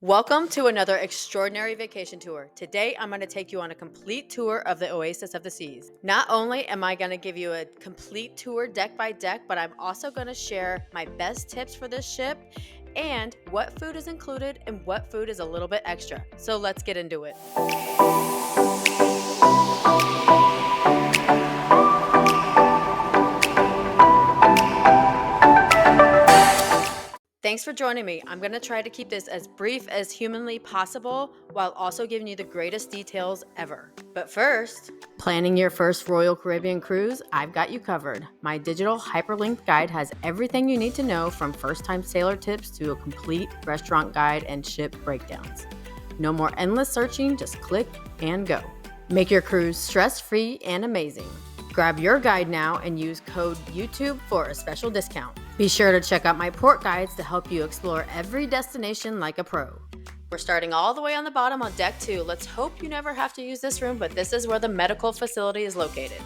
Welcome to another extraordinary vacation tour. Today, I'm going to take you on a complete tour of the Oasis of the Seas. Not only am I going to give you a complete tour deck by deck, but I'm also going to share my best tips for this ship and what food is included and what food is a little bit extra. So let's get into it. Thanks for joining me. I'm going to try to keep this as brief as humanly possible while also giving you the greatest details ever. But first, planning your first Royal Caribbean cruise, I've got you covered. My digital hyperlinked guide has everything you need to know, from first-time sailor tips to a complete restaurant guide and ship breakdowns. No more endless searching, just click and go. Make your cruise stress-free and amazing. Grab your guide now and use code YouTube for a special discount. Be sure to check out my port guides to help you explore every destination like a pro. We're starting all the way on the bottom on deck 2. Let's hope you never have to use this room, but this is where the medical facility is located.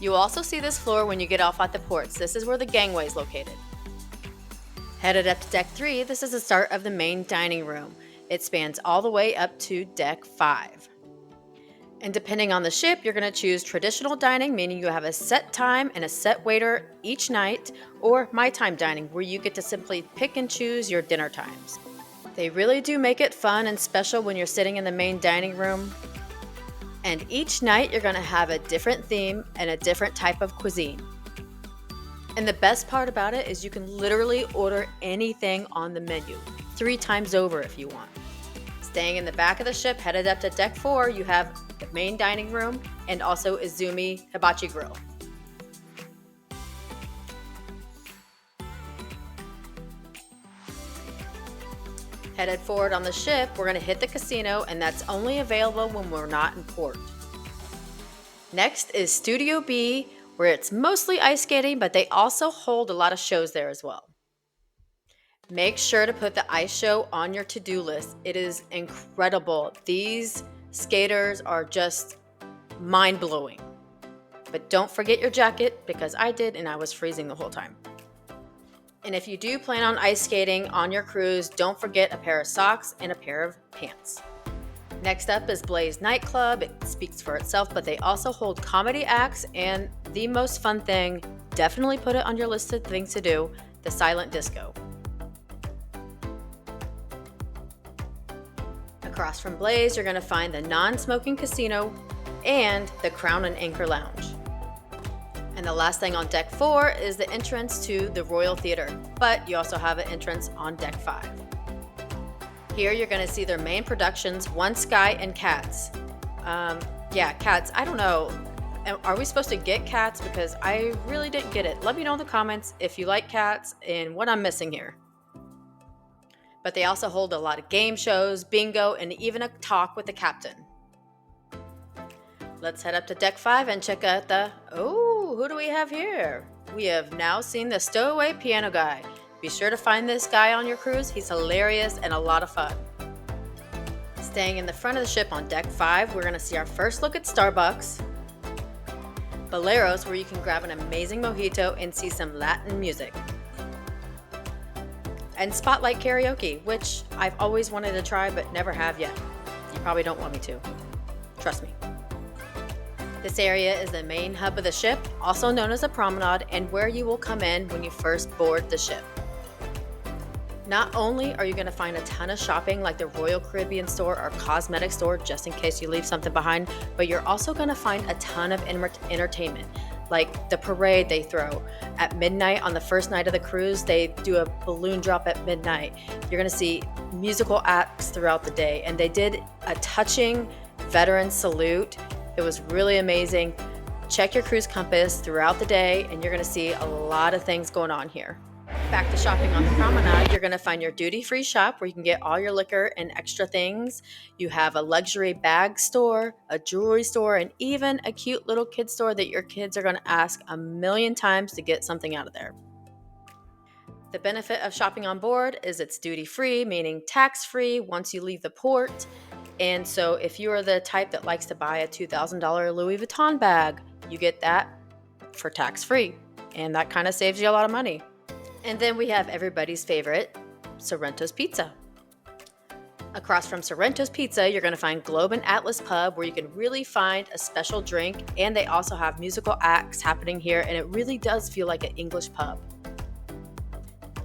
You'll also see this floor when you get off at the ports. This is where the gangway is located. Headed up to deck 3, this is the start of the main dining room. It spans all the way up to deck 5. And depending on the ship, you're going to choose traditional dining, meaning you have a set time and a set waiter each night, or my time dining, where you get to simply pick and choose your dinner times. They really do make it fun and special when you're sitting in the main dining room. And each night you're going to have a different theme and a different type of cuisine. And the best part about it is you can literally order anything on the menu 3 times over if you want. Staying in the back of the ship, headed up to deck 4, you have the main dining room and also Izumi Hibachi Grill. Headed forward on the ship, we're going to hit the casino, and that's only available when we're not in port. Next is Studio B, where it's mostly ice skating, but they also hold a lot of shows there as well. Make sure to put the ice show on your to-do list. It is incredible. These skaters are just mind-blowing. But don't forget your jacket, because I did and I was freezing the whole time. And if you do plan on ice skating on your cruise, don't forget a pair of socks and a pair of pants. Next up is Blaze Nightclub. It speaks for itself, but they also hold comedy acts, and the most fun thing, definitely put it on your list of things to do, the silent disco. Across from Blaze, you're going to find the non-smoking casino and the Crown and Anchor Lounge. And the last thing on deck 4 is the entrance to the Royal Theater, but you also have an entrance on deck 5. Here you're going to see their main productions, One Sky and Cats. Cats, I don't know. Are we supposed to get Cats? Because I really didn't get it. Let me know in the comments if you like Cats and what I'm missing here. But they also hold a lot of game shows, bingo, and even a talk with the captain. Let's head up to deck 5 and check out who do we have here? We have now seen the stowaway piano guy. Be sure to find this guy on your cruise. He's hilarious and a lot of fun. Staying in the front of the ship on deck 5, we're going to see our first look at Starbucks, Boleros, where you can grab an amazing mojito and see some Latin music, and Spotlight Karaoke, which I've always wanted to try but never have yet. You probably don't want me to. Trust me. This area is the main hub of the ship, also known as a promenade, and where you will come in when you first board the ship. Not only are you going to find a ton of shopping like the Royal Caribbean store or cosmetic store, just in case you leave something behind, but you're also going to find a ton of entertainment, like the parade they throw at midnight on the first night of the cruise. They do a balloon drop at midnight. You're going to see musical acts throughout the day, and they did a touching veteran salute. It was really amazing. Check your cruise compass throughout the day, and you're going to see a lot of things going on here. Back to shopping on the promenade, you're going to find your duty-free shop where you can get all your liquor and extra things. You have a luxury bag store, a jewelry store, and even a cute little kid store that your kids are going to ask a million times to get something out of there. The benefit of shopping on board is it's duty-free, meaning tax-free once you leave the port. And so if you are the type that likes to buy a $2,000 Louis Vuitton bag, you get that for tax-free. And that kind of saves you a lot of money. And then we have everybody's favorite, Sorrento's Pizza. Across from Sorrento's Pizza, you're going to find Globe and Atlas Pub, where you can really find a special drink, and they also have musical acts happening here, and it really does feel like an English pub.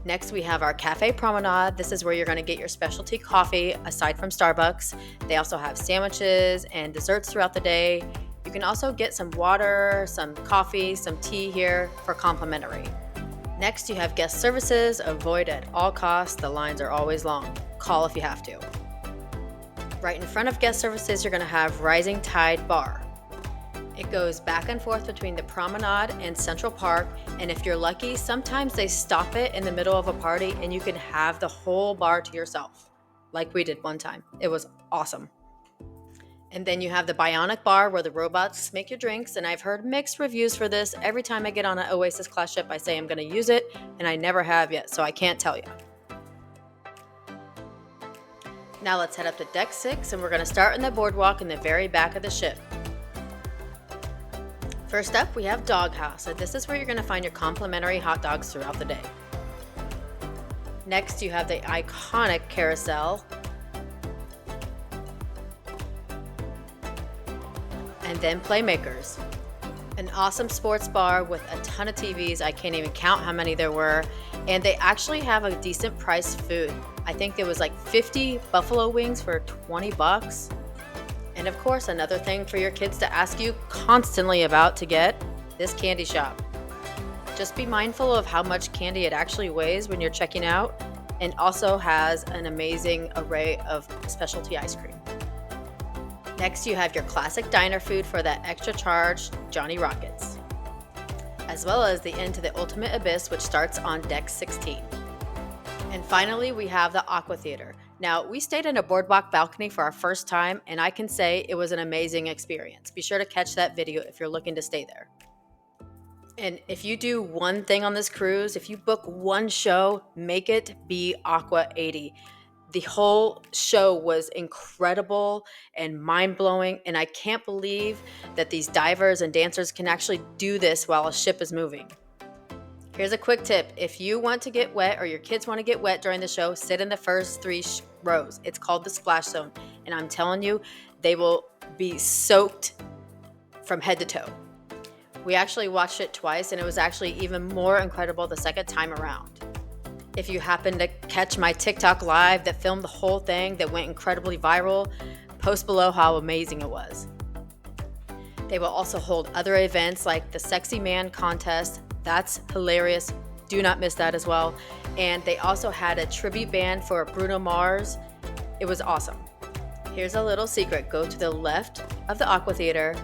Next, we have our Cafe Promenade. This is where you're going to get your specialty coffee, aside from Starbucks. They also have sandwiches and desserts throughout the day. You can also get some water, some coffee, some tea here for complimentary. Next, you have guest services. Avoid at all costs. The lines are always long. Call if you have to. Right in front of guest services, you're going to have Rising Tide Bar. It goes back and forth between the Promenade and Central Park, and if you're lucky, sometimes they stop it in the middle of a party and you can have the whole bar to yourself, like we did one time. It was awesome. And then you have the Bionic Bar, where the robots make your drinks, and I've heard mixed reviews for this. Every time I get on an Oasis class ship, I say I'm going to use it, and I never have yet, so I can't tell you. Now let's head up to Deck 6, and we're going to start in the boardwalk in the very back of the ship. First up, we have Doghouse, and this is where you're going to find your complimentary hot dogs throughout the day. Next, you have the iconic Carousel, and then Playmakers, an awesome sports bar with a ton of TVs. I can't even count how many there were, and they actually have a decent priced food. I think there was like 50 buffalo wings for $20. And of course, another thing for your kids to ask you constantly about to get, this candy shop. Just be mindful of how much candy it actually weighs when you're checking out, and also has an amazing array of specialty ice cream. Next, you have your classic diner food for that extra charge, Johnny Rockets, as well as the Into the Ultimate Abyss, which starts on Deck 16. And finally, we have the Aqua Theater. Now, we stayed in a boardwalk balcony for our first time, and I can say it was an amazing experience. Be sure to catch that video if you're looking to stay there. And if you do one thing on this cruise, if you book one show, make it be Aqua 80. The whole show was incredible and mind-blowing, and I can't believe that these divers and dancers can actually do this while a ship is moving. Here's a quick tip. If you want to get wet, or your kids want to get wet during the show, sit in the first 3 rows. It's called the splash zone, and I'm telling you, they will be soaked from head to toe. We actually watched it twice, and it was actually even more incredible the second time around. If you happen to catch my TikTok live that filmed the whole thing that went incredibly viral, post below how amazing it was. They will also hold other events like the Sexy Man contest. That's hilarious. Do not miss that as well. And they also had a tribute band for Bruno Mars. It was awesome. Here's a little secret. Go to the left of the Aqua Theater.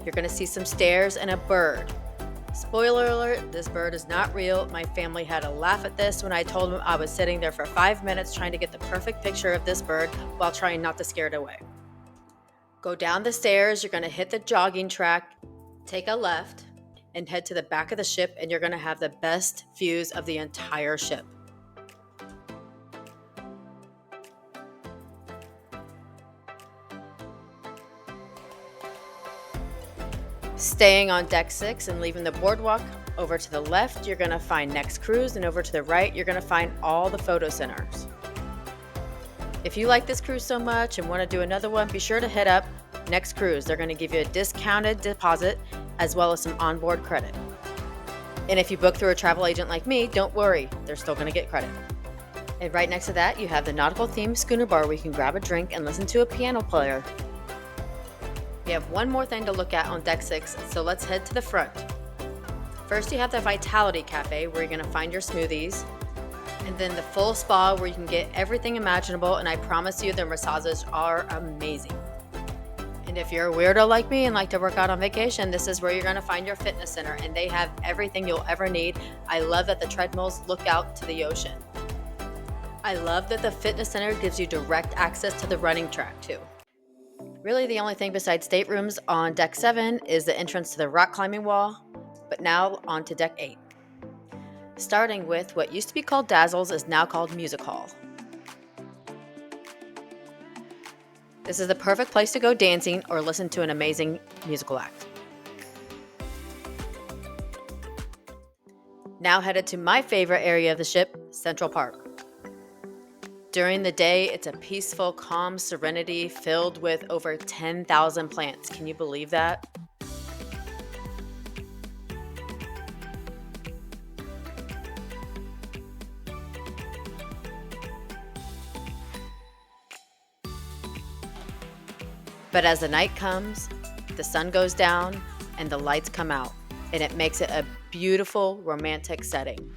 You're going to see some stairs and a bird. Spoiler alert, this bird is not real. My family had a laugh at this when I told them I was sitting there for 5 minutes trying to get the perfect picture of this bird while trying not to scare it away. Go down the stairs. You're going to hit the jogging track, take a left, and head to the back of the ship, and you're going to have the best views of the entire ship. Staying on Deck 6 and leaving the boardwalk, over to the left, you're going to find Next Cruise, and over to the right, you're going to find all the photo centers. If you like this cruise so much and want to do another one, be sure to hit up Next Cruise. They're going to give you a discounted deposit as well as some onboard credit. And if you book through a travel agent like me, don't worry, they're still going to get credit. And right next to that, you have the nautical themed schooner bar where you can grab a drink and listen to a piano player. We have one more thing to look at on Deck 6, so let's head to the front. First, you have the Vitality Cafe where you're going to find your smoothies, and then the full spa where you can get everything imaginable, and I promise you their massages are amazing. And if you're a weirdo like me and like to work out on vacation, this is where you're going to find your fitness center, and they have everything you'll ever need. I love that the treadmills look out to the ocean. I love that the fitness center gives you direct access to the running track too. Really, the only thing besides staterooms on Deck 7 is the entrance to the rock climbing wall, but now on to Deck 8. Starting with what used to be called Dazzles is now called Music Hall. This is the perfect place to go dancing or listen to an amazing musical act. Now headed to my favorite area of the ship, Central Park. During the day, it's a peaceful, calm serenity filled with over 10,000 plants. Can you believe that? But as the night comes, the sun goes down and the lights come out, and it makes it a beautiful, romantic setting.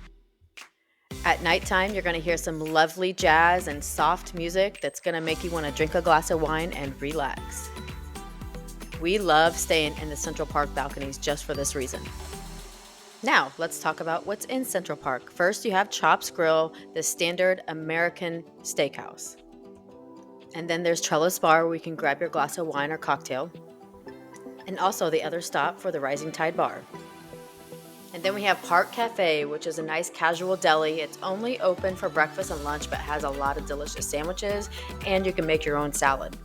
At nighttime, you're going to hear some lovely jazz and soft music that's going to make you want to drink a glass of wine and relax. We love staying in the Central Park balconies just for this reason. Now, let's talk about what's in Central Park. First, you have Chops Grill, the standard American steakhouse. And then there's Trellis Bar, where you can grab your glass of wine or cocktail. And also the other stop for the Rising Tide Bar. And then we have Park Cafe, which is a nice casual deli. It's only open for breakfast and lunch, but has a lot of delicious sandwiches, and you can make your own salad.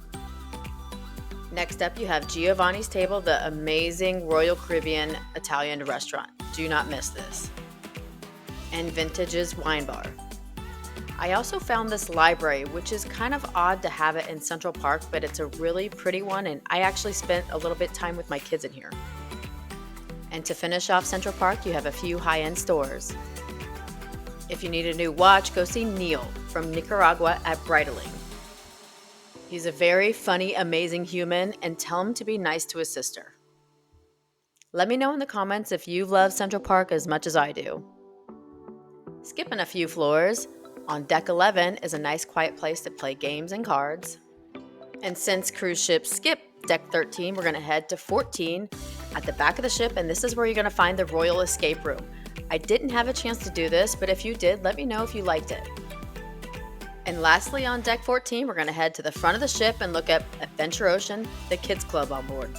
Next up, you have Giovanni's Table, the amazing Royal Caribbean Italian restaurant. Do not miss this. And Vintage's Wine Bar. I also found this library, which is kind of odd to have it in Central Park, but it's a really pretty one, and I actually spent a little bit of time with my kids in here. And to finish off Central Park, you have a few high-end stores. If you need a new watch, go see Neil from Nicaragua at Breitling. He's a very funny, amazing human, and tell him to be nice to his sister. Let me know in the comments if you love Central Park as much as I do. Skipping a few floors, on deck 11 is a nice quiet place to play games and cards. And since cruise ships skip deck 13, we're going to head to 14 at the back of the ship, and this is where you're going to find the Royal Escape Room. I didn't have a chance to do this, but if you did, let me know if you liked it. And lastly, on deck 14, we're going to head to the front of the ship and look at Adventure Ocean, the kids club on board.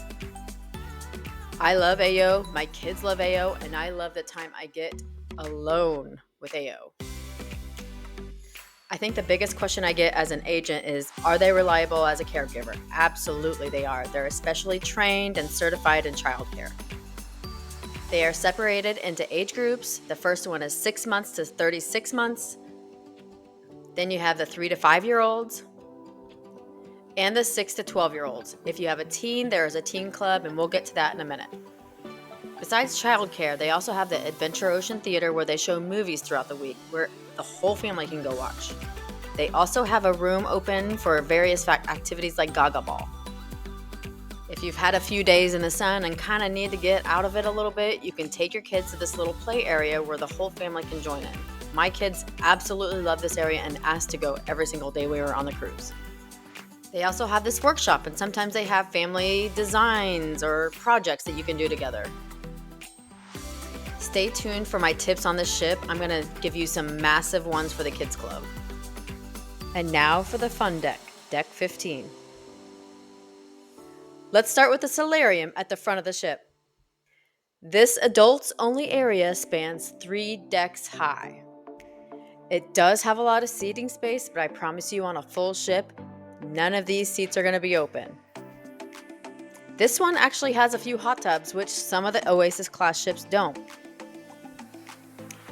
I love AO, my kids love AO, and I love the time I get alone with AO. I think the biggest question I get as an agent is, are they reliable as a caregiver? Absolutely they are. They're especially trained and certified in childcare. They are separated into age groups. The first one is 6 months to 36 months. Then you have the 3 to 5-year-olds and the 6 to 12-year-olds. If you have a teen, there is a teen club, and we'll get to that in a minute. Besides childcare, they also have the Adventure Ocean Theater, where they show movies throughout the week, where the whole family can go watch. They also have a room open for various activities like Gaga Ball. If you've had a few days in the sun and kind of need to get out of it a little bit, you can take your kids to this little play area where the whole family can join in. My kids absolutely love this area and asked to go every single day we were on the cruise. They also have this workshop, and sometimes they have family designs or projects that you can do together. Stay tuned for my tips on this ship. I'm going to give you some massive ones for the kids club. And now for the fun deck, deck 15. Let's start with the solarium at the front of the ship. This adults only area spans 3 decks high. It does have a lot of seating space, but I promise you, on a full ship, none of these seats are going to be open. This one actually has a few hot tubs, which some of the Oasis class ships don't.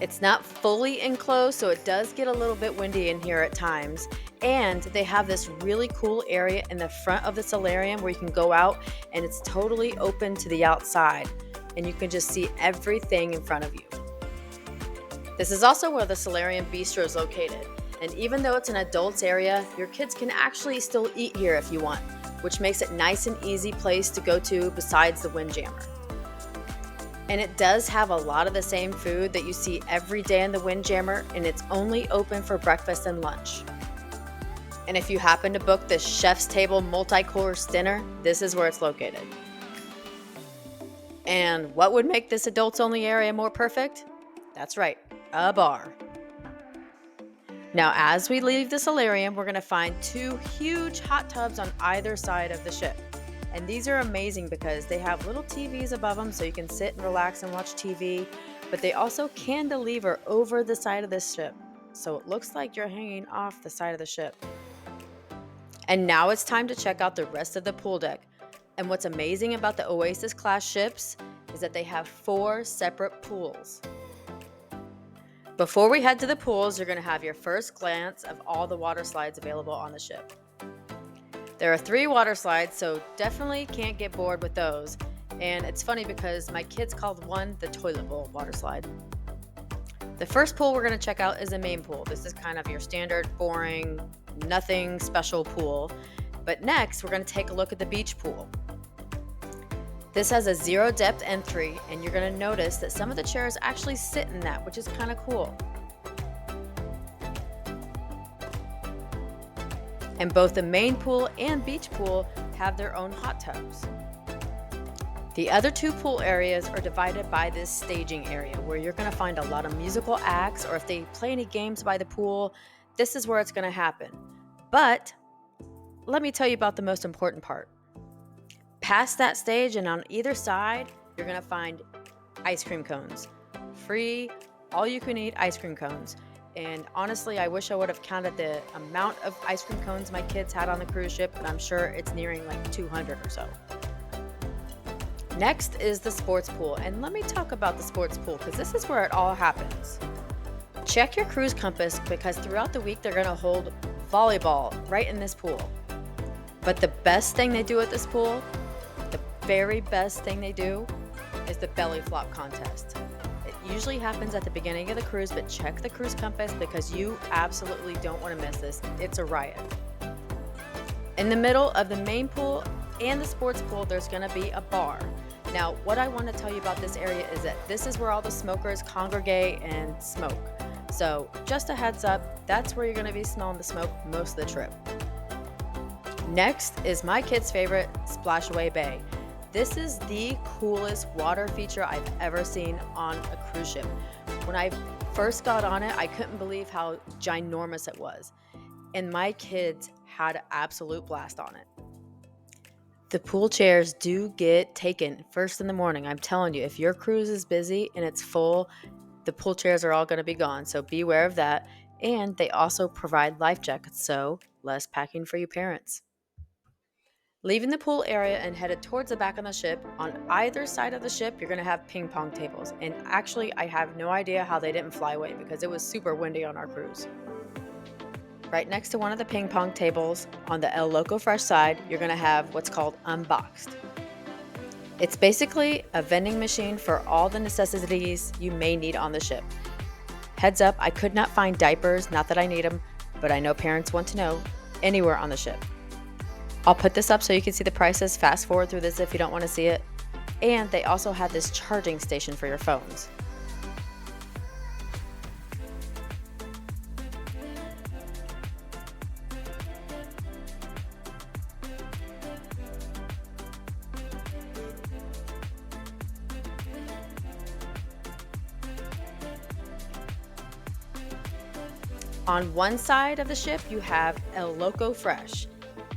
It's not fully enclosed, so it does get a little bit windy in here at times. And they have this really cool area in the front of the solarium where you can go out, and it's totally open to the outside, and you can just see everything in front of you. This is also where the Solarium Bistro is located. And even though it's an adults area, your kids can actually still eat here if you want, which makes it nice and easy place to go to besides the Windjammer. And it does have a lot of the same food that you see every day in the Windjammer, and it's only open for breakfast and lunch. And if you happen to book the Chef's Table multi-course dinner, this is where it's located. And what would make this adults-only area more perfect? That's right, a bar. Now, as we leave the solarium, we're going to find 2 huge hot tubs on either side of the ship. And these are amazing because they have little TVs above them so you can sit and relax and watch TV, but they also cantilever over the side of this ship. So it looks like you're hanging off the side of the ship. And now it's time to check out the rest of the pool deck. And what's amazing about the Oasis class ships is that they have 4 separate pools. Before we head to the pools, you're going to have your first glance of all the water slides available on the ship. There are 3 water slides, so definitely can't get bored with those. And it's funny because my kids called one the toilet bowl water slide. The first pool we're going to check out is the main pool. This is kind of your standard, boring, nothing special pool. But next, we're going to take a look at the beach pool. This has a 0 depth entry, and you're going to notice that some of the chairs actually sit in that, which is kind of cool. And both the main pool and beach pool have their own hot tubs. The other 2 pool areas are divided by this staging area where you're going to find a lot of musical acts, or if they play any games by the pool, this is where it's going to happen. But let me tell you about the most important part. Past that stage and on either side, you're going to find ice cream cones. Free, all-you-can-eat ice cream cones. And honestly, I wish I would have counted the amount of ice cream cones my kids had on the cruise ship, but I'm sure it's nearing like 200 or so. Next is the sports pool, and let me talk about the sports pool because this is where it all happens. Check your cruise compass because throughout the week they're going to hold volleyball right in this pool. But the best thing they do at this pool, the very best thing they do, is the belly flop contest. It usually happens at the beginning of the cruise, but check the cruise compass because you absolutely don't want to miss this. It's a riot. In the middle of the main pool and the sports pool, there's going to be a bar. Now, what I want to tell you about this area is that this is where all the smokers congregate and smoke. So just a heads up, that's where you're going to be smelling the smoke most of the trip. Next is my kids' favorite, Splashaway Bay. This is the coolest water feature I've ever seen on a cruise ship. When I first got on it, I couldn't believe how ginormous it was. And my kids had an absolute blast on it. The pool chairs do get taken first in the morning. I'm telling you, if your cruise is busy and it's full, the pool chairs are all going to be gone. So beware of that. And they also provide life jackets, so less packing for you parents. Leaving the pool area and headed towards the back of the ship, on either side of the ship, you're going to have ping pong tables. And actually, I have no idea how they didn't fly away because it was super windy on our cruise. Right next to one of the ping pong tables on the El Loco Fresh side, you're going to have what's called Unboxed. It's basically a vending machine for all the necessities you may need on the ship. Heads up, I could not find diapers, not that I need them, but I know parents want to know, anywhere on the ship. I'll put this up so you can see the prices. Fast forward through this if you don't want to see it. And they also have this charging station for your phones. On one side of the ship, you have El Loco Fresh.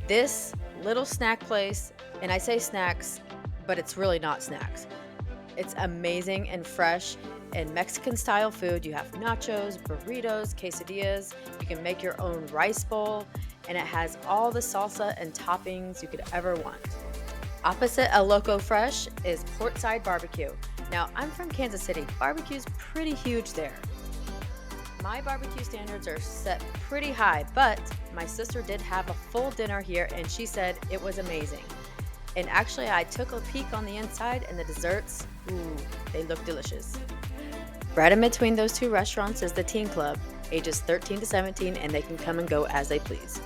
This little snack place, and I say snacks, but it's really not snacks. It's amazing and fresh and Mexican style food. You have nachos, burritos, quesadillas. You can make your own rice bowl, and it has all the salsa and toppings you could ever want. Opposite El Loco Fresh is Portside Barbecue. Now, I'm from Kansas City. Barbecue's pretty huge there. My barbecue standards are set pretty high, but my sister did have a full dinner here and she said it was amazing. And actually, I took a peek on the inside and the desserts, they look delicious. Right in between those 2 restaurants is the Teen Club, ages 13 to 17, and they can come and go as they please.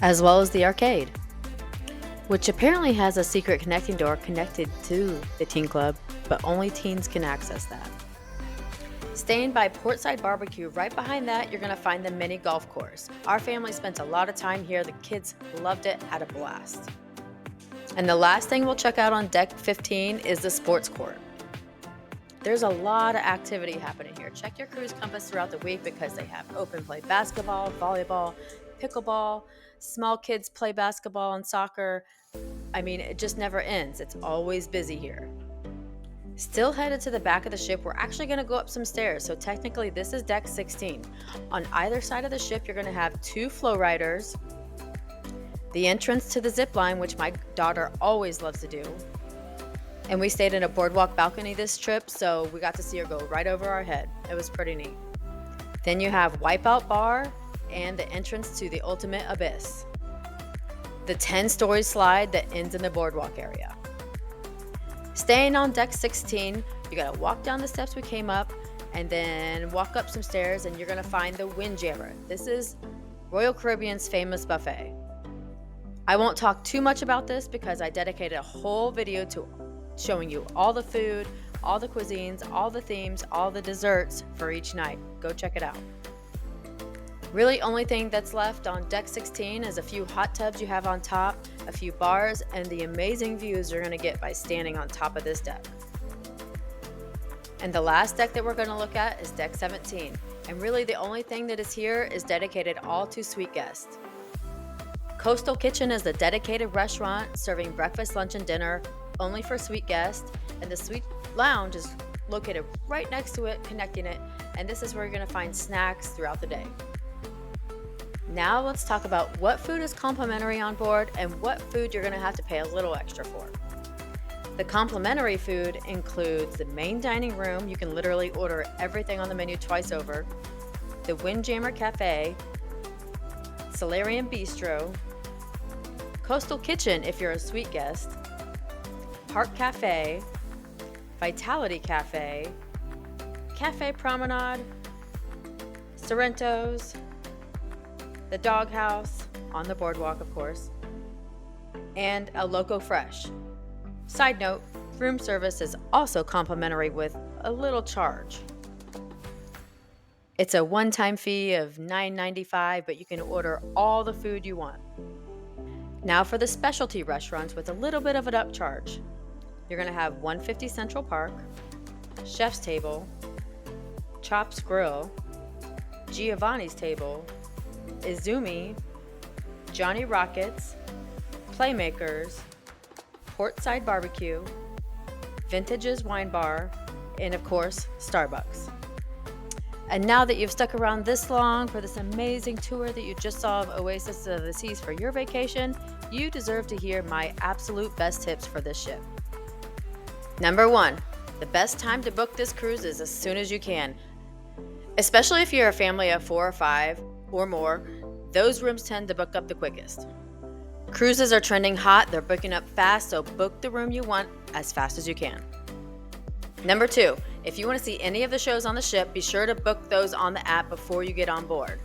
As well as the arcade, which apparently has a secret connecting door connected to the Teen Club, but only teens can access that. Staying by Portside Barbecue, right behind that, you're going to find the mini golf course. Our family spent a lot of time here. The kids loved it, had a blast. And the last thing we'll check out on deck 15 is the sports court. There's a lot of activity happening here. Check your cruise compass throughout the week because they have open play basketball, volleyball, pickleball, small kids play basketball and soccer. I mean, it just never ends. It's always busy here. Still headed to the back of the ship, we're actually going to go up some stairs. So technically this is deck 16. On either side of the ship, you're going to have 2 flow riders, the entrance to the zip line, which my daughter always loves to do, And we stayed in a boardwalk balcony this trip, so we got to see her go right over our head. It was pretty neat. Then you have Wipeout Bar and the entrance to the ultimate abyss. The 10-story slide that ends in the boardwalk area. Staying on deck 16, you gotta walk down the steps we came up and then walk up some stairs and you're gonna find the Windjammer. This is Royal Caribbean's famous buffet. I won't talk too much about this because I dedicated a whole video to showing you all the food, all the cuisines, all the themes, all the desserts for each night. Go check it out. Really, only thing that's left on deck 16 is a few hot tubs you have on top, a few bars, and the amazing views you're going to get by standing on top of this deck. And the last deck that we're going to look at is deck 17. And really, the only thing that is here is dedicated all to suite guests. Coastal Kitchen is the dedicated restaurant serving breakfast, lunch, and dinner only for suite guests, and the suite lounge is located right next to it, connecting it, and this is where you're going to find snacks throughout the day. Now let's talk about what food is complimentary on board and what food you're going to have to pay a little extra for. The complimentary food includes the main dining room. You can literally order everything on the menu twice over. The Windjammer Cafe, Solarium Bistro, Coastal Kitchen if you're a suite guest, Park Cafe, Vitality Cafe, Cafe Promenade, Sorrento's, the Doghouse, on the boardwalk of course, and a Loco Fresh. Side note, room service is also complimentary with a little charge. It's a one-time fee of $9.95, but you can order all the food you want. Now for the specialty restaurants with a little bit of an upcharge. You're going to have 150 Central Park, Chef's Table, Chops Grill, Giovanni's Table, Izumi, Johnny Rockets, Playmakers, Portside Barbecue, Vintage's Wine Bar, and of course, Starbucks. And now that you've stuck around this long for this amazing tour that you just saw of Oasis of the Seas for your vacation, you deserve to hear my absolute best tips for this ship. Number 1, the best time to book this cruise is as soon as you can. Especially if you're a family of 4 or 5 or more, those rooms tend to book up the quickest. Cruises are trending hot, they're booking up fast, so book the room you want as fast as you can. Number 2, if you want to see any of the shows on the ship, be sure to book those on the app before you get on board.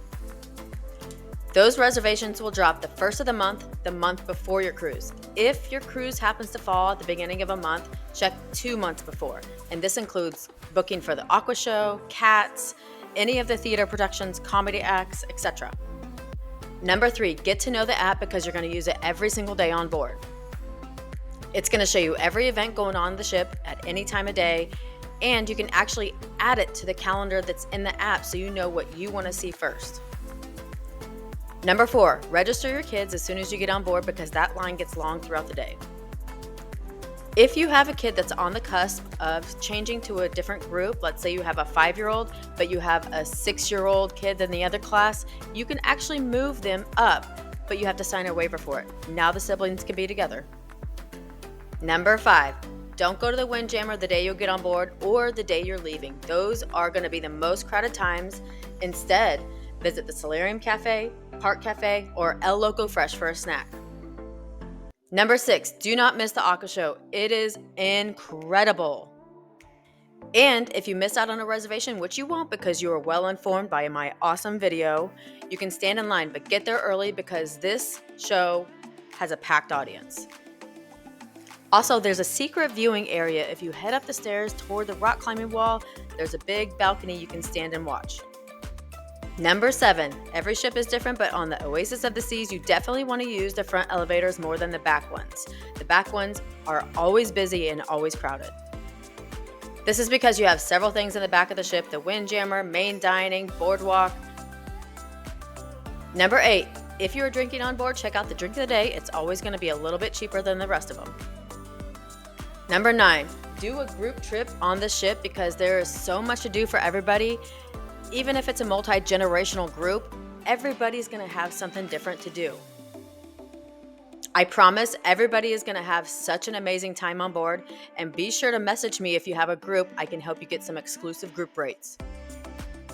Those reservations will drop the first of the month before your cruise. If your cruise happens to fall at the beginning of a month, check 2 months before. And this includes booking for the Aqua Show, Cats, any of the theater productions, comedy acts, etc. Number 3, get to know the app because you're going to use it every single day on board. It's going to show you every event going on the ship at any time of day, and you can actually add it to the calendar that's in the app so you know what you want to see first. Number 4, register your kids as soon as you get on board because that line gets long throughout the day. If you have a kid that's on the cusp of changing to a different group, let's say you have a 5-year-old, but you have a 6-year-old kid in the other class, you can actually move them up, but you have to sign a waiver for it. Now the siblings can be together. Number 5, don't go to the Windjammer the day you'll get on board or the day you're leaving. Those are going to be the most crowded times. Instead, visit the Solarium Cafe, Park Cafe, or El Loco Fresh for a snack. Number 6, do not miss the Aqua Show. It is incredible. And if you miss out on a reservation, which you won't because you are well informed by my awesome video, you can stand in line, but get there early because this show has a packed audience. Also, there's a secret viewing area. If you head up the stairs toward the rock climbing wall, there's a big balcony you can stand and watch. Number 7, every ship is different, but on the Oasis of the Seas, you definitely want to use the front elevators more than the back ones. The back ones are always busy and always crowded. This is because you have several things in the back of the ship: the Windjammer, main dining, boardwalk. Number 8, if you are drinking on board, check out the drink of the day. It's always going to be a little bit cheaper than the rest of them. Number 9, do a group trip on the ship because there is so much to do for everybody. Even if it's a multi-generational group, everybody's going to have something different to do. I promise everybody is going to have such an amazing time on board, and be sure to message me if you have a group. I can help you get some exclusive group rates.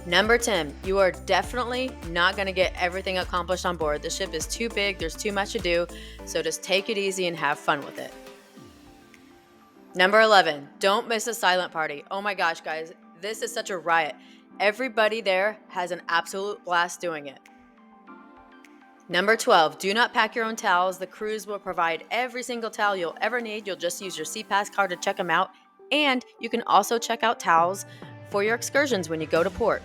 Number 10, you are definitely not going to get everything accomplished on board. The ship is too big, there's too much to do, so just take it easy and have fun with it. Number 11, don't miss a silent party. Oh my gosh, guys, this is such a riot. Everybody there has an absolute blast doing it. Number 12, do not pack your own towels. The cruise will provide every single towel you'll ever need. You'll just use your SeaPass card to check them out, and you can also check out towels for your excursions when you go to port.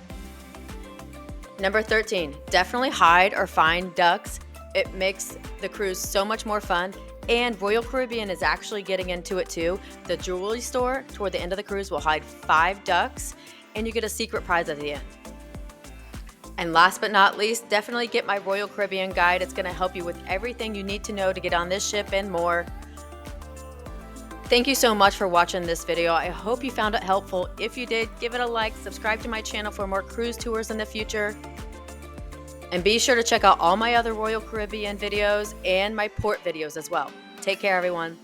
Number 13, definitely hide or find ducks. It makes the cruise so much more fun, and Royal Caribbean is actually getting into it too. The jewelry store toward the end of the cruise will hide 5 ducks, and you get a secret prize at the end. And last but not least, definitely get my Royal Caribbean guide. It's going to help you with everything you need to know to get on this ship and more. Thank you so much for watching this video. I hope you found it helpful. If you did, give it a like, subscribe to my channel for more cruise tours in the future. And be sure to check out all my other Royal Caribbean videos and my port videos as well. Take care, everyone.